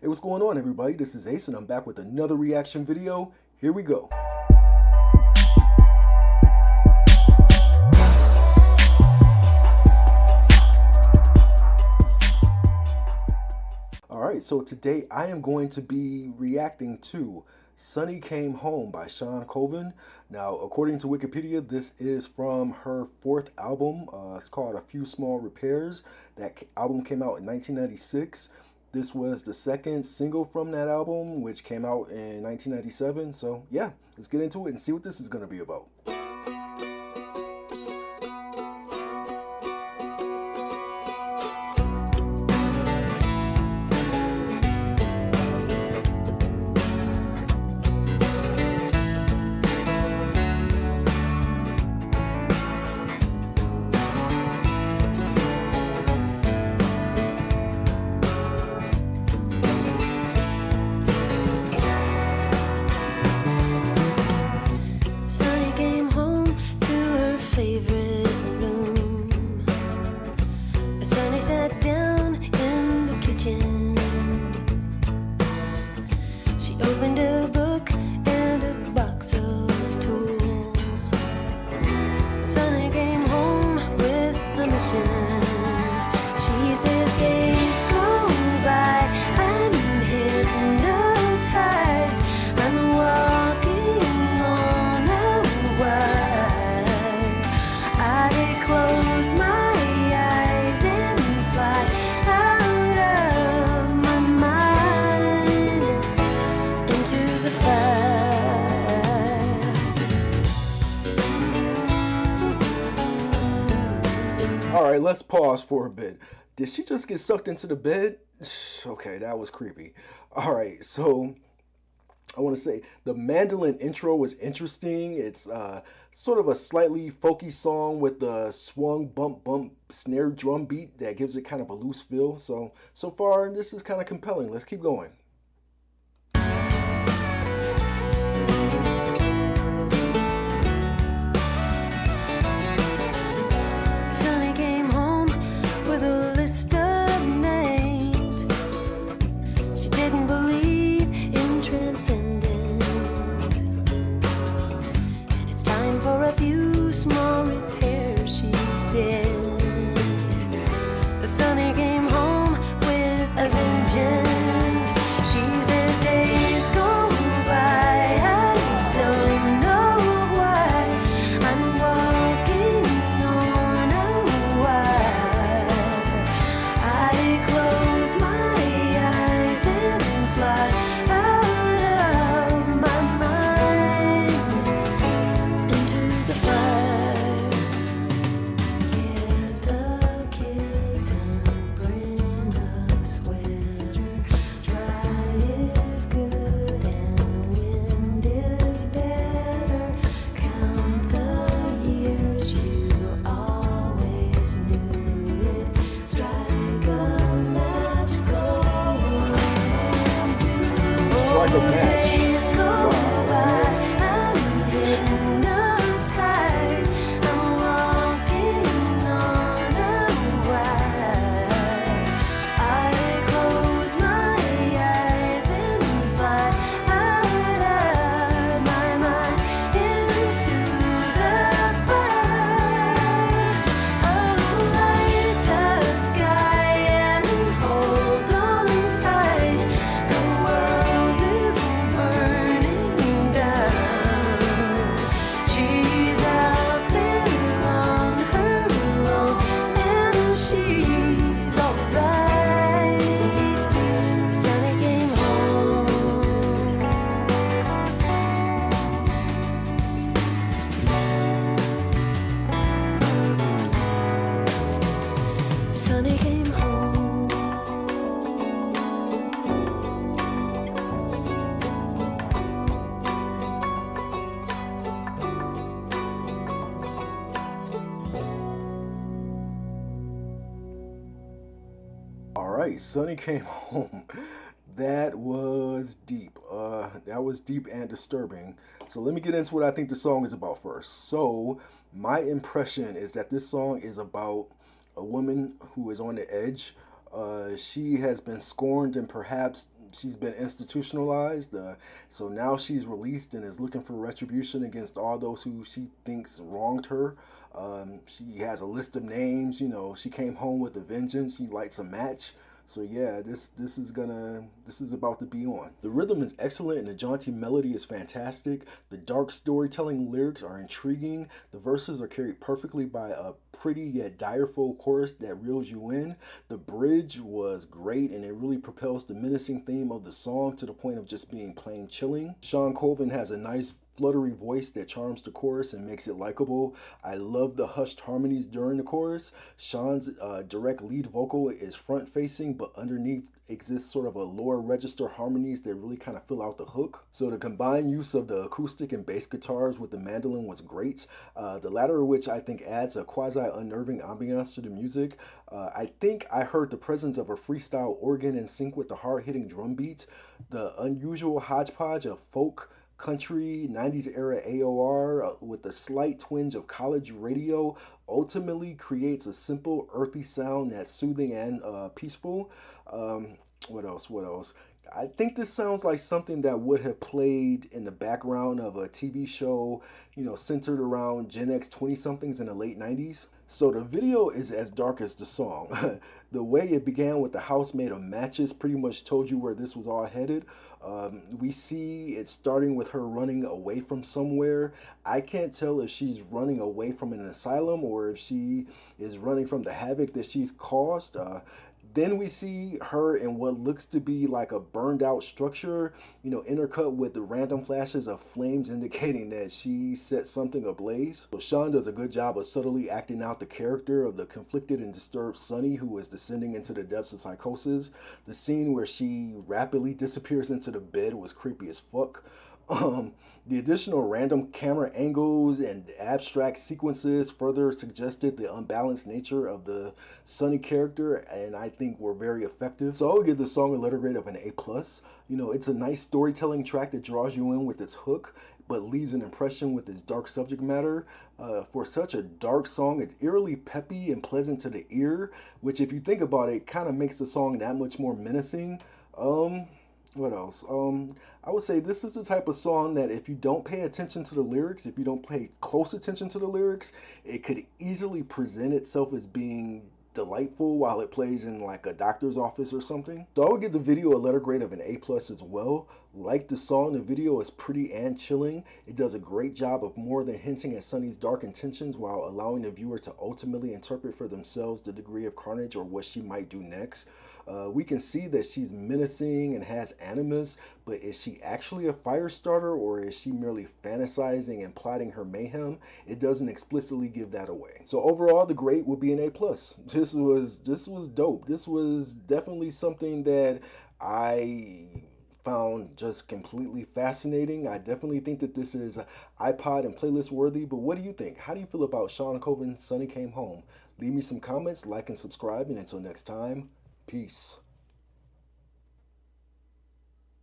Hey, what's going on, everybody? This is Ace, and I'm back with another reaction video. Here we go. Alright, so today I am going to be reacting to Sunny Came Home by Shawn Colvin. Now, according to Wikipedia, this is from her fourth album. It's called A Few Small Repairs. That album came out in 1996. This was the second single from that album, which came out in 1997. So yeah, let's get into it and see what this is going to be about. Opened a book and a box of tools. Sonny came home with a mission. She says days go by, I'm hypnotized. I'm walking on a wire. I close my eyes and fly out of my mind into the fire. Alright, let's pause for a bit. Did she just get sucked into the bed? Okay, that was creepy. Alright, so I want to say the mandolin intro was interesting. It's sort of a slightly folky song with the swung bump bump snare drum beat that gives it kind of a loose feel. So far this is kind of compelling. Let's keep going. Sonny came home with a list of names. She didn't believe in transcendence, and it's time for a few small repairs, she said. Sonny came home with a vengeance. She says days go by, I don't know why. I'm walking on a wire. I close my eyes and fly out of my mind into the fire. Get the kids and bring a sweater. Dry is good and wind is better. Count the years, you always knew it. Strike a match, go on to Strike a match. days go by. I'm hypnotized. I'm walking on a wire. I close my eyes and fly out of my mind into the fire. Oh, light the sky and hold on tight. The world is burning down. She's out there on her own, and she's alright. Sonny came home. Sonny came home. Alright, Sunny Came Home. That was deep. That was deep and disturbing. So let me get into what I think the song is about first. So my impression is that this song is about a woman who is on the edge. She has been scorned and perhaps she's been institutionalized. So now she's released and is looking for retribution against all those who she thinks wronged her. She has a list of names. You know, she came home with a vengeance. She lights a match. So yeah, this is about to be on. The rhythm is excellent and the jaunty melody is fantastic. The dark storytelling lyrics are intriguing. The verses are carried perfectly by a pretty yet direful chorus that reels you in. The bridge was great and it really propels the menacing theme of the song to the point of just being plain chilling. Shawn Colvin has a nice fluttery voice that charms the chorus and makes it likable. I love the hushed harmonies during the chorus. Shawn's direct lead vocal is front facing, but underneath exists sort of a lower register harmonies that really kind of fill out the hook. So the combined use of the acoustic and bass guitars with the mandolin was great. The latter of which I think adds a quasi unnerving ambiance to the music. I think I heard the presence of a freestyle organ in sync with the hard-hitting drum beat. The unusual hodgepodge of folk, country, 90s era AOR with a slight twinge of college radio ultimately creates a simple, earthy sound that's soothing and peaceful. What else? I think this sounds like something that would have played in the background of a TV show, you know, centered around Gen X 20-somethings in the late 90s. So the video is as dark as the song. The way it began with the house made of matches pretty much told you where this was all headed. We see it starting with her running away from somewhere. I can't tell if she's running away from an asylum or if she is running from the havoc that she's caused. Then we see her in what looks to be like a burned out structure, you know, intercut with the random flashes of flames indicating that she set something ablaze. So Shawn does a good job of subtly acting out the character of the conflicted and disturbed Sunny who is descending into the depths of psychosis. The scene where she rapidly disappears into the bed was creepy as fuck. The additional random camera angles and abstract sequences further suggested the unbalanced nature of the Sunny character, and I think were very effective. So I would give the song a letter grade of an A+. You know, it's a nice storytelling track that draws you in with its hook, but leaves an impression with its dark subject matter. For such a dark song, it's eerily peppy and pleasant to the ear, which if you think about it, kind of makes the song that much more menacing. What else? I would say this is the type of song that if you don't pay attention to the lyrics, if you don't pay close attention to the lyrics, it could easily present itself as being delightful while it plays in like a doctor's office or something. So I would give the video a letter grade of an A+ as well. Like the song, the video is pretty and chilling. It does a great job of more than hinting at Sunny's dark intentions while allowing the viewer to ultimately interpret for themselves the degree of carnage or what she might do next. We can see that she's menacing and has animus, but is she actually a fire starter or is she merely fantasizing and plotting her mayhem? It doesn't explicitly give that away. So overall, the grade would be an A+. This was dope. This was definitely something that I found just completely fascinating. I definitely think that this is iPod and playlist worthy, but what do you think? How do you feel about Shawn Colvin's Sunny Came Home? Leave me some comments, like and subscribe, and until next time, peace.